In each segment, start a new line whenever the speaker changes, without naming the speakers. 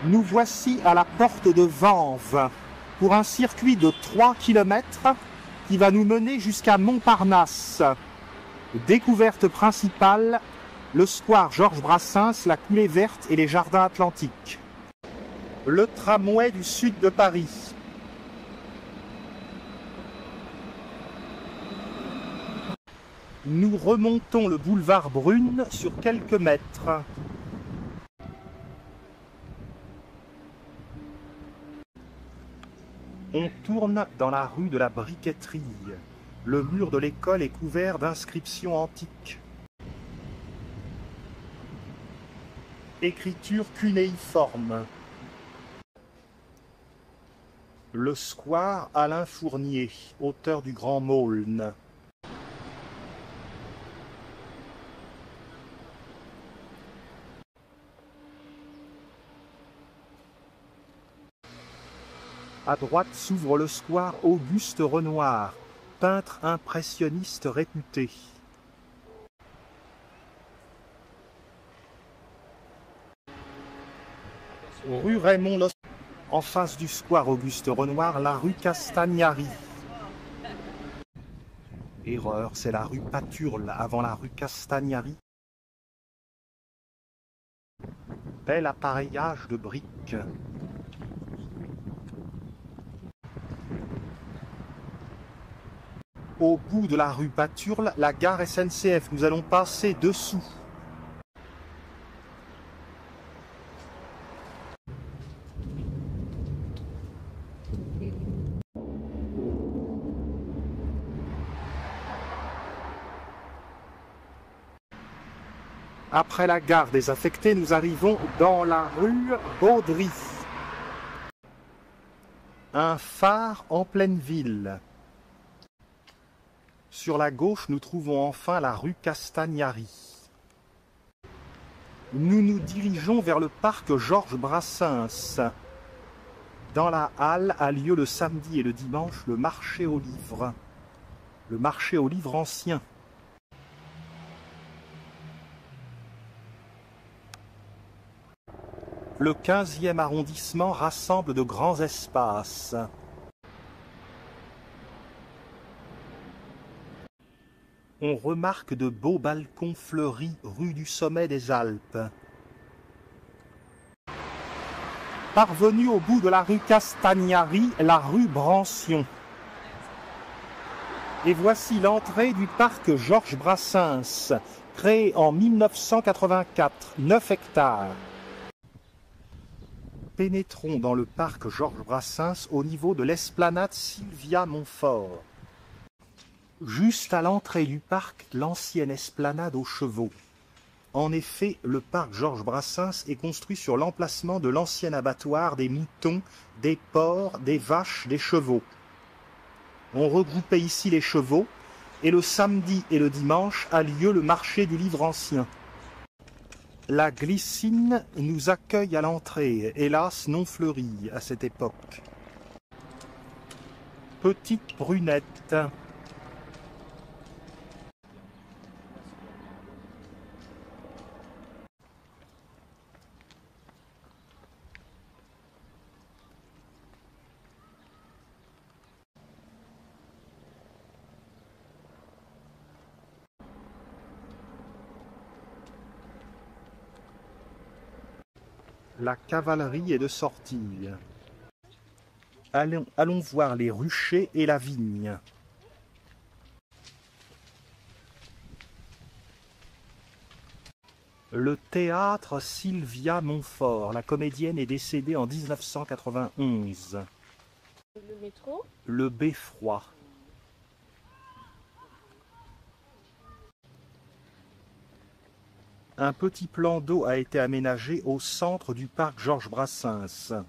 Nous voici à la porte de Vanves pour un circuit de 3 km qui va nous mener jusqu'à Montparnasse. Découverte principale, le square Georges Brassens, la coulée verte et les jardins atlantiques. Le tramway du sud de Paris. Nous remontons le boulevard Brune sur quelques mètres. On tourne dans la rue de la Briqueterie. Le mur de l'école est couvert d'inscriptions antiques. Écriture cunéiforme. Le square Alain Fournier, auteur du Grand Maulne. À droite s'ouvre le square Auguste Renoir, peintre impressionniste réputé. Rue Raymond Los. En face du square Auguste Renoir, la rue Castagnari. Erreur, c'est la rue Paturle avant la rue Castagnari. Bel appareillage de briques. Au bout de la rue Paturle, la gare SNCF. Nous allons passer dessous. Après la gare désaffectée, nous arrivons dans la rue Baudry. Un phare en pleine ville. Sur la gauche, nous trouvons enfin la rue Castagnari. Nous nous dirigeons vers le parc Georges Brassens. Dans la halle a lieu le samedi et le dimanche le marché aux livres. Le marché aux livres ancien. Le 15e arrondissement rassemble de grands espaces. On remarque de beaux balcons fleuris rue du Sommet des Alpes. Parvenu au bout de la rue Castagnari, la rue Brancion. Et voici l'entrée du parc Georges Brassens, créé en 1984, 9 hectares. Pénétrons dans le parc Georges Brassens au niveau de l'esplanade Sylvia Montfort. Juste à l'entrée du parc, l'ancienne esplanade aux chevaux. En effet, le parc Georges Brassens est construit sur l'emplacement de l'ancien abattoir des moutons, des porcs, des vaches, des chevaux. On regroupait ici les chevaux, et le samedi et le dimanche a lieu le marché du livre ancien. La glycine nous accueille à l'entrée, hélas non fleurie à cette époque. Petite brunette. La cavalerie est de sortie. Allons voir les ruchers et la vigne. Le théâtre Sylvia Montfort. La comédienne est décédée en 1991.
Le métro.
Le Beffroi. Un petit plan d'eau a été aménagé au centre du parc Georges Brassens.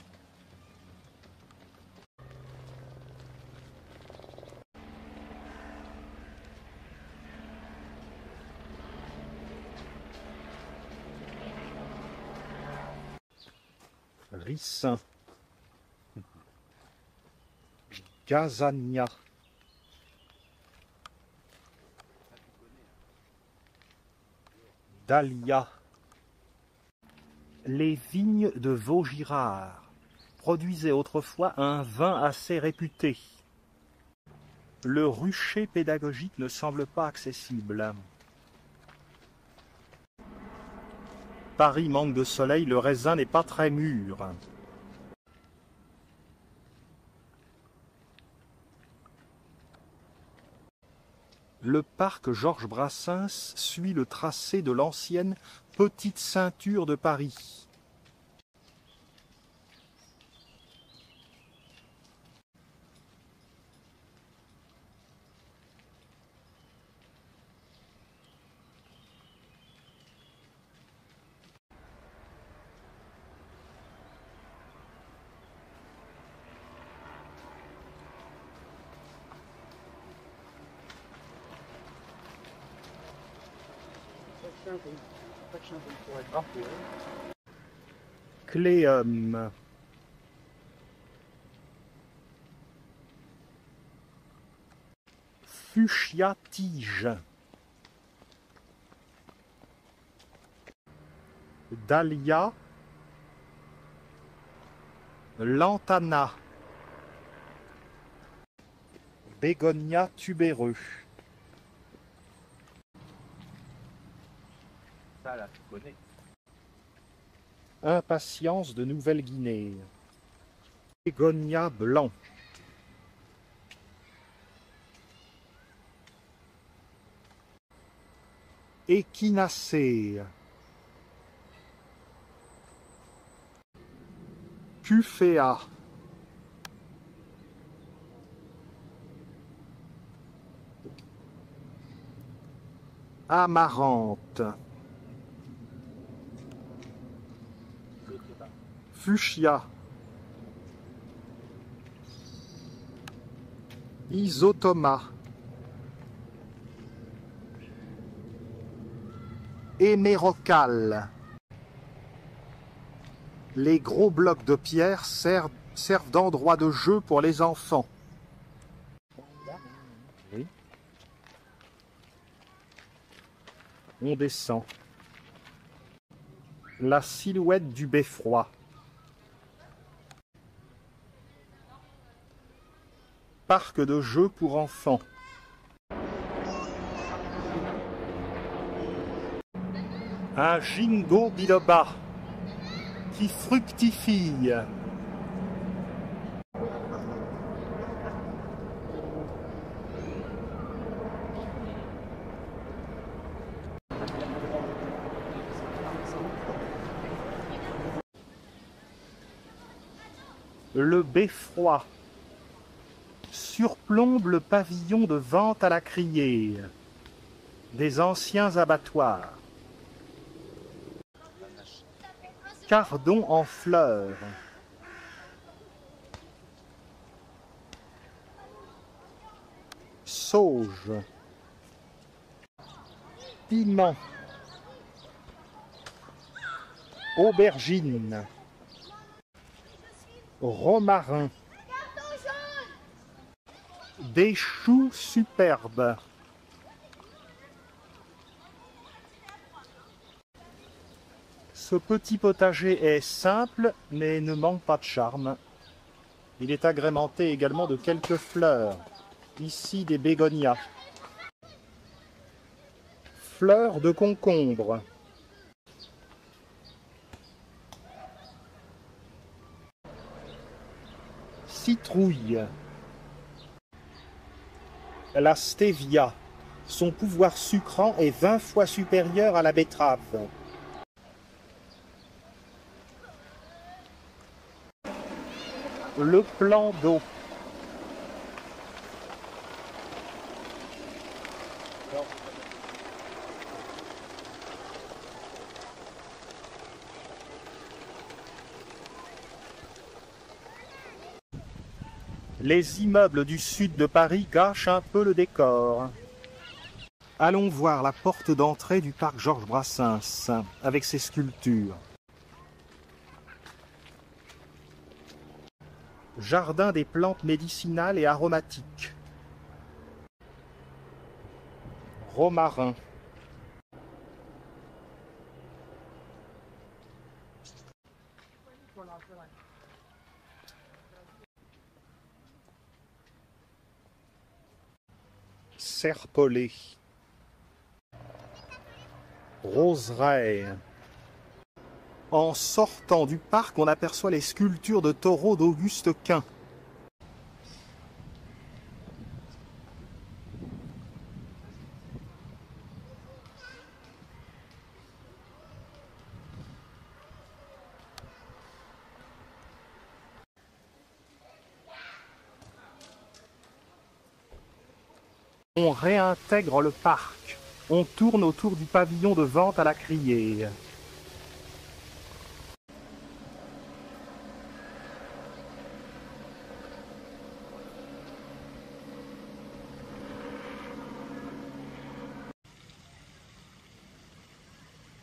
Ricin. Gazania. Dahlia. Les vignes de Vaugirard produisaient autrefois un vin assez réputé. Le rucher pédagogique ne semble pas accessible. Paris manque de soleil, le raisin n'est pas très mûr. Le parc Georges Brassens suit le tracé de l'ancienne petite ceinture de Paris. Cléum. Fuchsia tige. Dahlia. Lantana. Bégonia tubéreux. Ça, là, tu connais. Impatience de Nouvelle-Guinée. Bégonia blanc. Échinacée. Cuféa. Amarante. Fuchsia. Isotoma. Hémérocale. Les gros blocs de pierre servent d'endroit de jeu pour les enfants. Oui. On descend. La silhouette du beffroi. Parc de jeux pour enfants. Un ginkgo biloba qui fructifie. Le beffroi surplombe le pavillon de vente à la criée des anciens abattoirs. Cardon en fleurs. Sauge. Piment. Aubergine. Romarin. Des choux superbes. Ce petit potager est simple, mais ne manque pas de charme. Il est agrémenté également de quelques fleurs. Ici, des bégonias. Fleurs de concombre. Citrouille. La stevia. Son pouvoir sucrant est 20 fois supérieur à la betterave. Le plan d'eau. Les immeubles du sud de Paris gâchent un peu le décor. Allons voir la porte d'entrée du parc Georges Brassens, avec ses sculptures. Jardin des plantes médicinales et aromatiques. Romarin. Serpollet. Roseraie. En sortant du parc, on aperçoit les sculptures de taureaux d'Auguste Quint. On réintègre le parc. On tourne autour du pavillon de vente à la criée.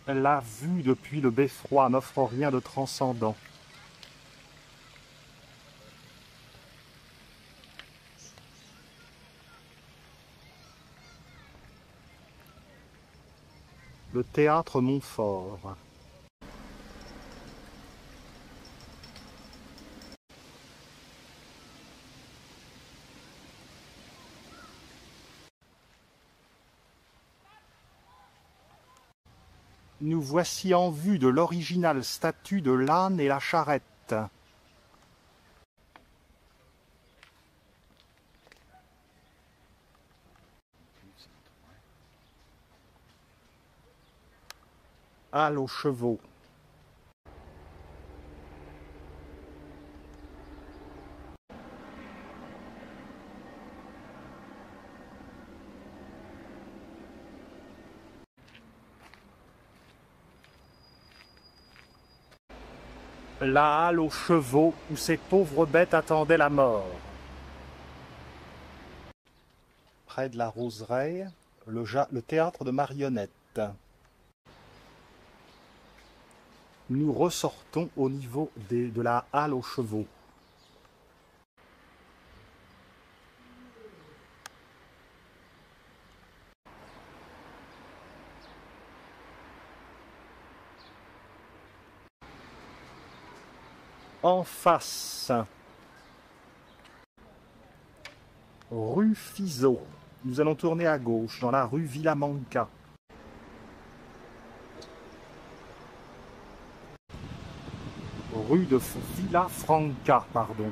La vue depuis le beffroi n'offre rien de transcendant. Le théâtre Montfort. Nous voici en vue de l'originale statue de l'âne et la charrette. Halle aux chevaux. La halle aux chevaux où ces pauvres bêtes attendaient la mort. Près de la roseraie, le théâtre de marionnettes. Nous ressortons au niveau de la halle aux chevaux. En face, rue Fizeau. Nous allons tourner à gauche dans la rue Villamanca. Rue de Villafranca, pardon.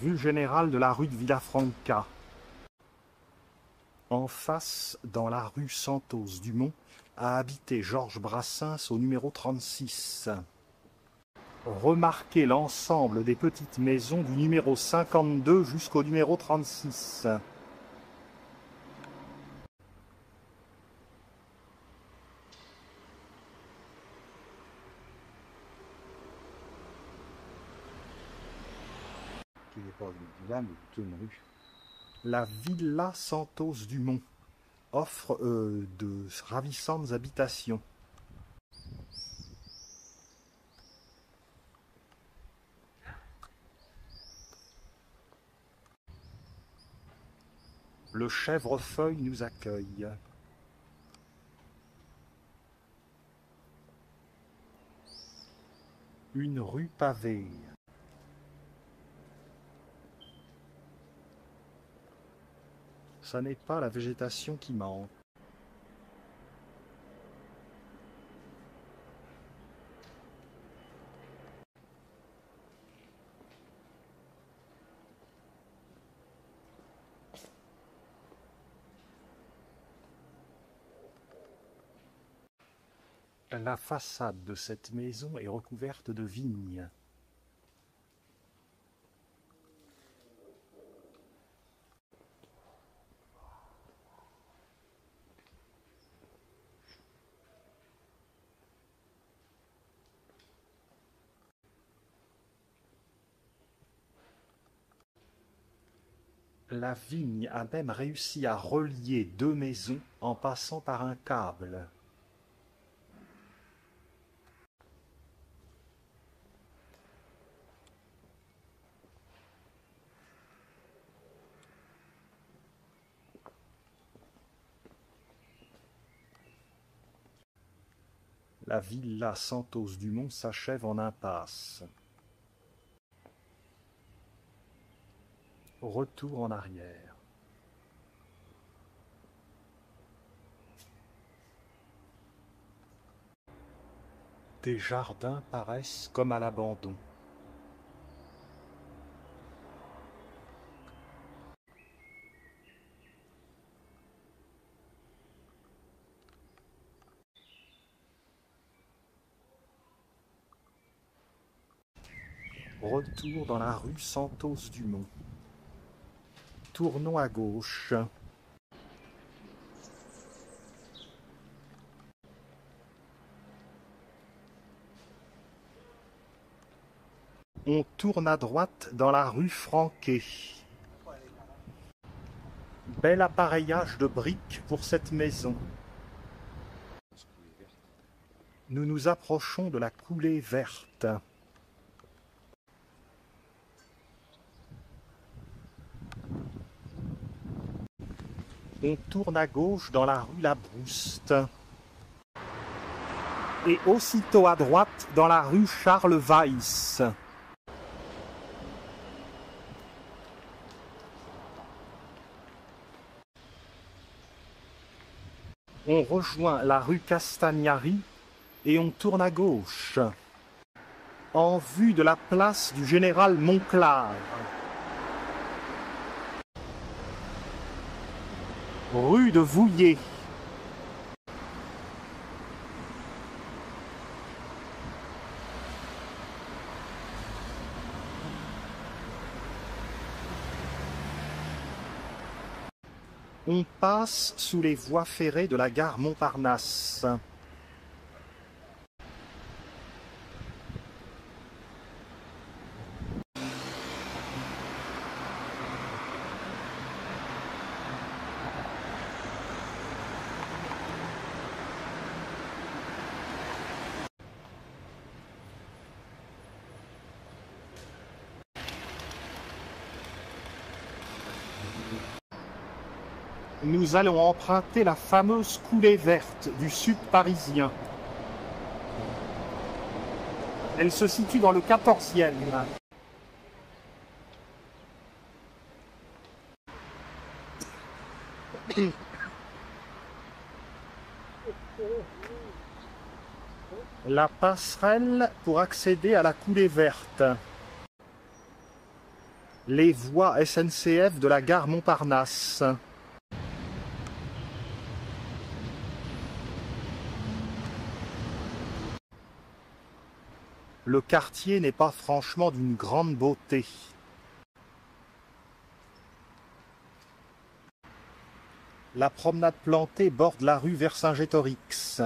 Vue générale de la rue de Villafranca. En face, dans la rue Santos-Dumont, a habité Georges Brassens au numéro 36. Remarquez l'ensemble des petites maisons du numéro 52 jusqu'au numéro 36. Qui n'est pas une villa, mais plutôt une rue. La Villa Santos-Dumont offre de ravissantes habitations. Le Chèvrefeuille nous accueille. Une rue pavée. Ça n'est pas la végétation qui manque. La façade de cette maison est recouverte de vignes. La vigne a même réussi à relier deux maisons en passant par un câble. La villa Santos-Dumont s'achève en impasse. Retour en arrière. Des jardins paraissent comme à l'abandon. Retour dans la rue Santos-Dumont. Tournons à gauche. On tourne à droite dans la rue Franquet. Bel appareillage de briques pour cette maison. Nous nous approchons de la coulée verte. On tourne à gauche dans la rue Labrouste. Et aussitôt à droite dans la rue Charles Weiss. On rejoint la rue Castagnari et on tourne à gauche, en vue de la place du général Monclar. Rue de Vouillé. On passe sous les voies ferrées de la gare Montparnasse. Nous allons emprunter la fameuse coulée verte du sud parisien. Elle se situe dans le 14e. La passerelle pour accéder à la coulée verte. Les voies SNCF de la gare Montparnasse. Le quartier n'est pas franchement d'une grande beauté. La promenade plantée borde la rue Vercingétorix.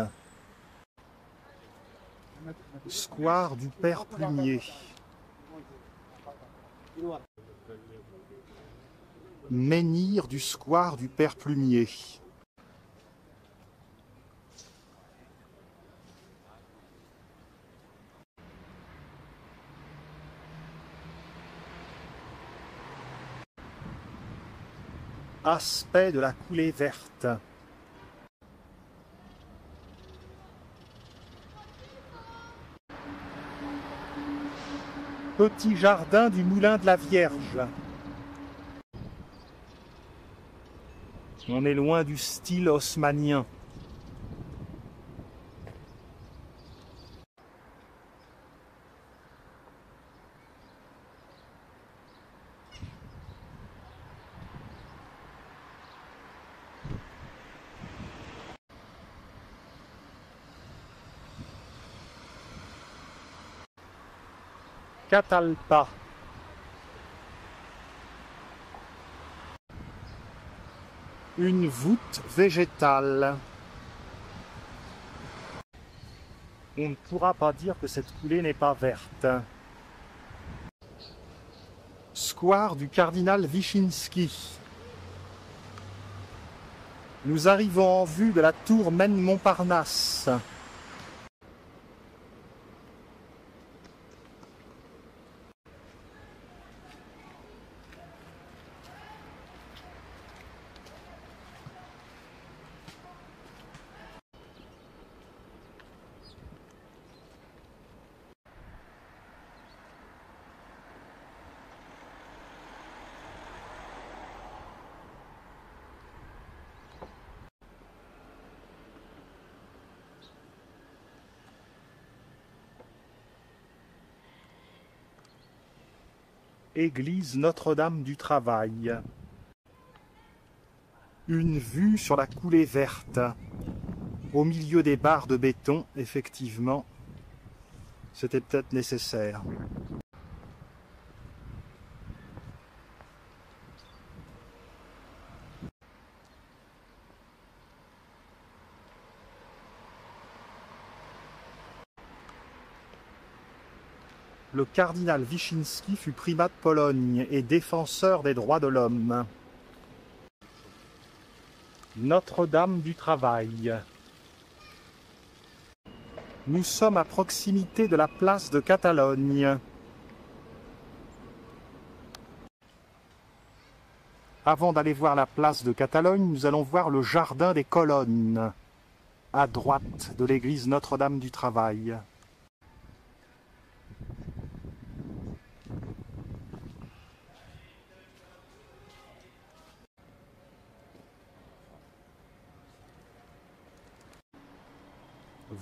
Square du Père Plumier. Menhir du square du Père Plumier. Aspect de la coulée verte. Petit jardin du Moulin de la Vierge. On est loin du style haussmannien. Catalpa. Une voûte végétale. On ne pourra pas dire que cette coulée n'est pas verte. Square du cardinal Wyszynski. Nous arrivons en vue de la tour Maine-Montparnasse. Église Notre-Dame du Travail. Une vue sur la coulée verte. Au milieu des barres de béton, effectivement, c'était peut-être nécessaire. Le cardinal Wyszynski fut primat de Pologne et défenseur des droits de l'homme. Notre-Dame du Travail. Nous sommes à proximité de la place de Catalogne. Avant d'aller voir la place de Catalogne, nous allons voir le jardin des colonnes, à droite de l'église Notre-Dame du Travail.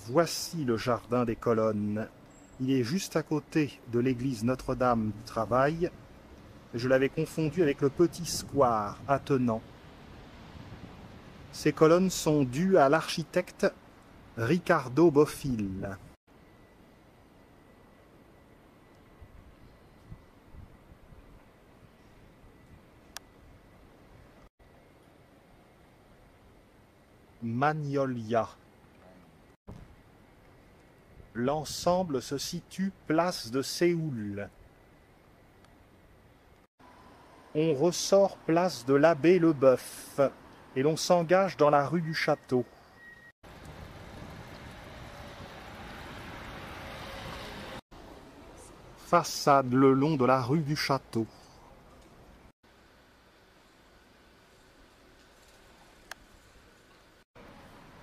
Voici le jardin des colonnes. Il est juste à côté de l'église Notre-Dame du Travail. Je l'avais confondu avec le petit square attenant. Ces colonnes sont dues à l'architecte Riccardo Bofill. Magnolia. L'ensemble se situe place de Séoul. On ressort place de l'Abbé Leboeuf et l'on s'engage dans la rue du Château. Façade le long de la rue du Château.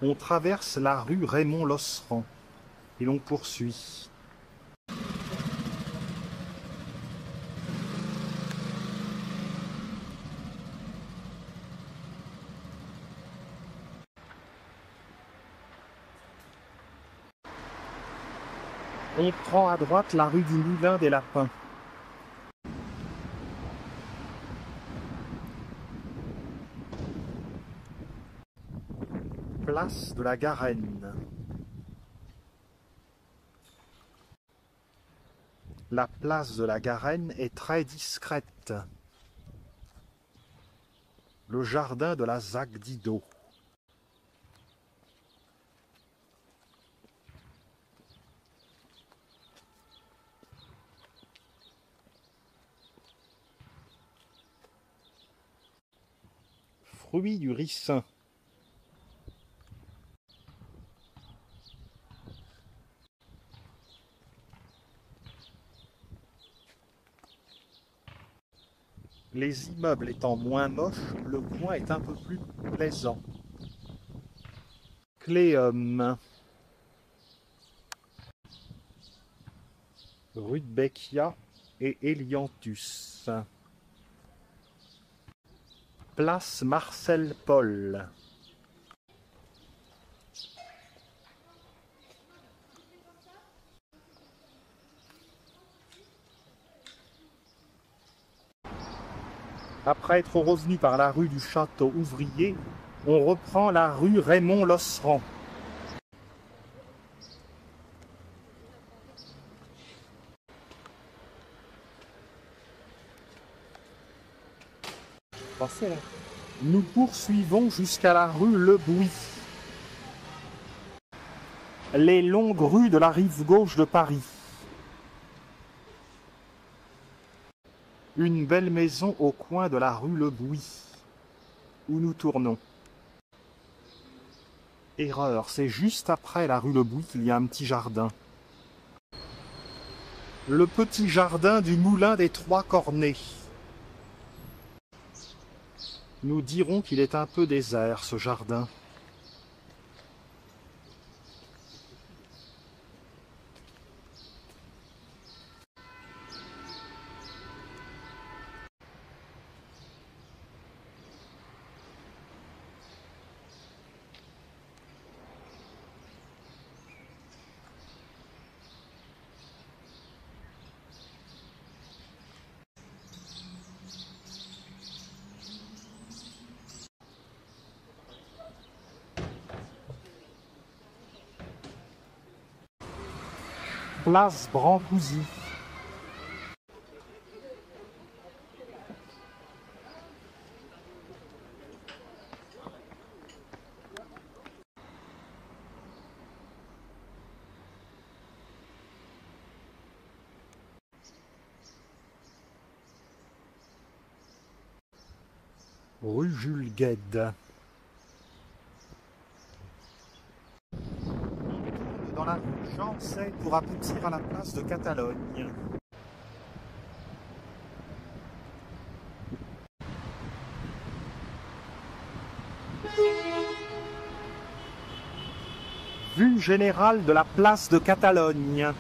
On traverse la rue Raymond-Losserand et l'on poursuit. On prend à droite la rue du Moulin des Lapins. Place de la Garenne. La place de la Garenne est très discrète. Le jardin de la Zac d'Ido. Fruit du ricin. Les immeubles étant moins moches, le coin est un peu plus plaisant. Cléum. Rudbeckia et Elianthus. Place Marcel Paul. Après être revenu par la rue du Château Ouvrier, on reprend la rue Raymond-Losserand. Nous poursuivons jusqu'à la rue Le Bouy. Les longues rues de la rive gauche de Paris. Une belle maison au coin de la rue Le Bouy, où nous tournons. Erreur, c'est juste après la rue Le Bouy qu'il y a un petit jardin. Le petit jardin du Moulin des Trois Cornets. Nous dirons qu'il est un peu désert, ce jardin. Place Brancusi. Rue Jules Guesde. Dans la rue Jean Say pour aboutir à la place de Catalogne. Vue générale de la place de Catalogne.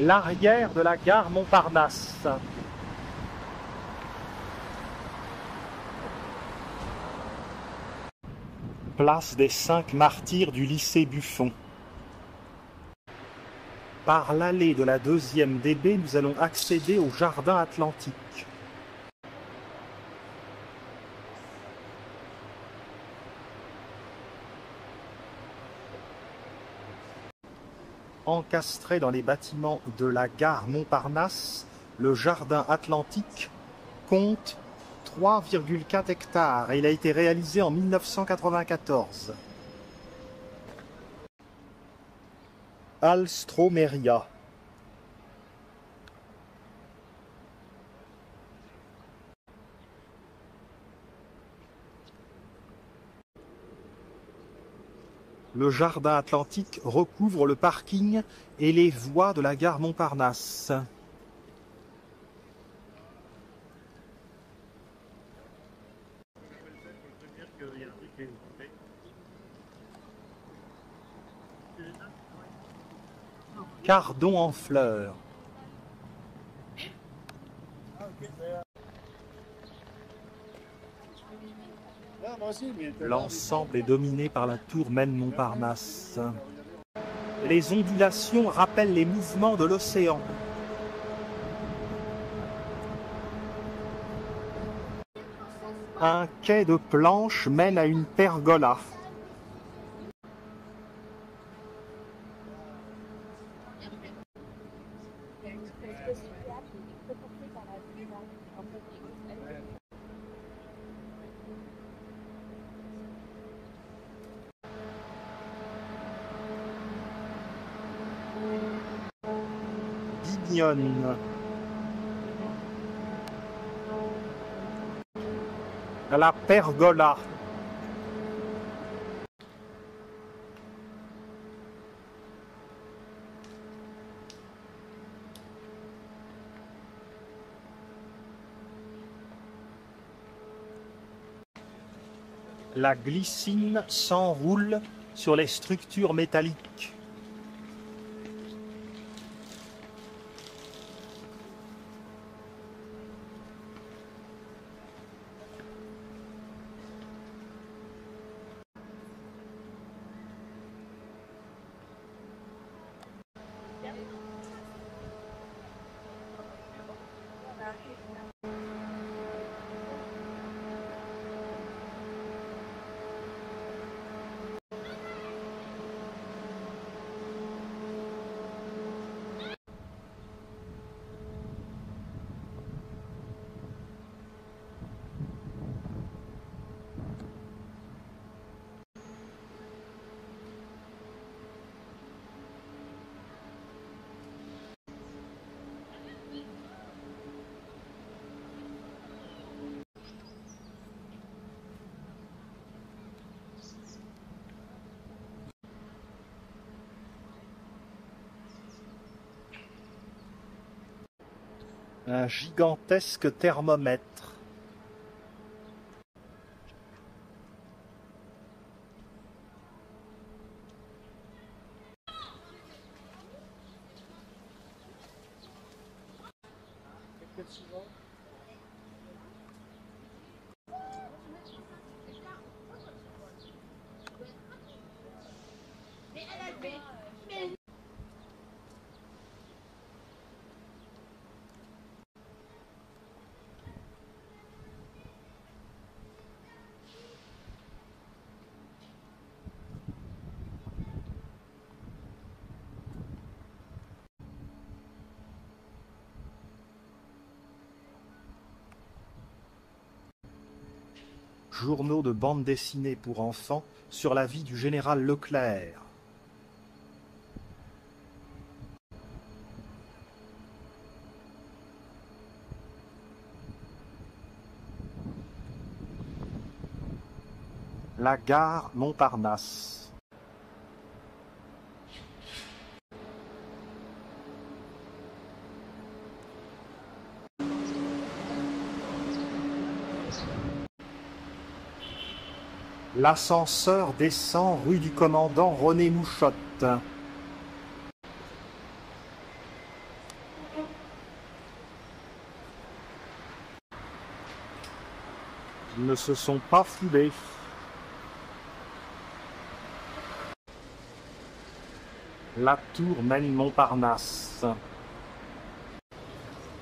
L'arrière de la gare Montparnasse. Place des 5 martyrs du lycée Buffon. Par l'allée de la 2e DB, nous allons accéder au jardin atlantique. Encastré dans les bâtiments de la gare Montparnasse, le jardin atlantique compte 3,4 hectares et il a été réalisé en 1994. Alstromeria. Le jardin atlantique recouvre le parking et les voies de la gare Montparnasse. Cardon en fleurs. L'ensemble est dominé par la tour Maine-Montparnasse. Les ondulations rappellent les mouvements de l'océan. Un quai de planches mène à une pergola. Bignone. La pergola. La glycine s'enroule sur les structures métalliques. Un gigantesque thermomètre. Journaux de bande dessinée pour enfants sur la vie du général Leclerc. La gare Montparnasse. L'ascenseur descend rue du commandant René Mouchotte. Ils ne se sont pas foulés. La tour mène Montparnasse.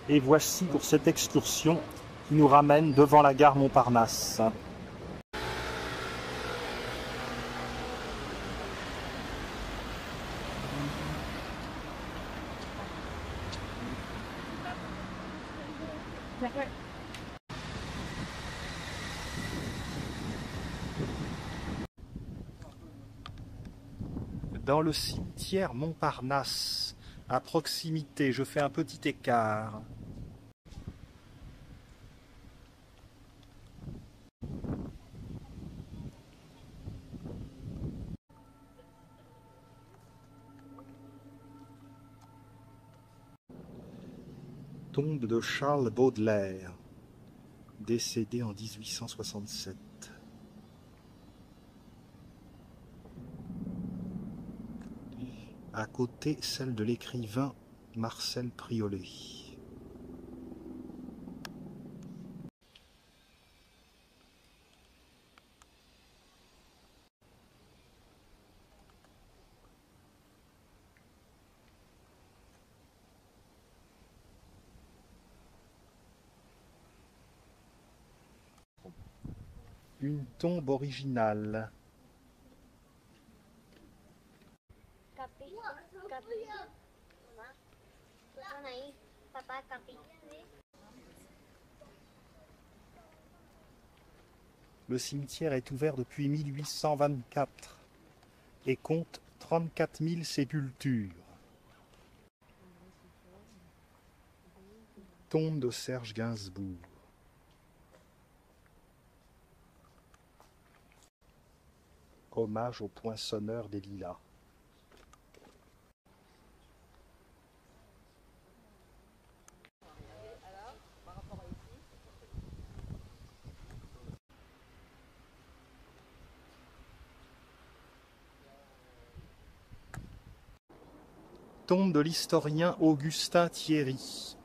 Et voici pour cette excursion qui nous ramène devant la gare Montparnasse. Dans le cimetière Montparnasse, à proximité, je fais un petit écart. Tombe de Charles Baudelaire, décédé en 1867. À côté, celle de l'écrivain Marcel Priolet. Une tombe originale.
Kapi. Kapi. Mama. Gusto na eh. Papa, kapi.
Le cimetière est ouvert depuis 1824 et compte 34 000 sépultures. Tombe de Serge Gainsbourg. Hommage au poinçonneur des Lilas. Tombe de l'historien Augustin Thierry.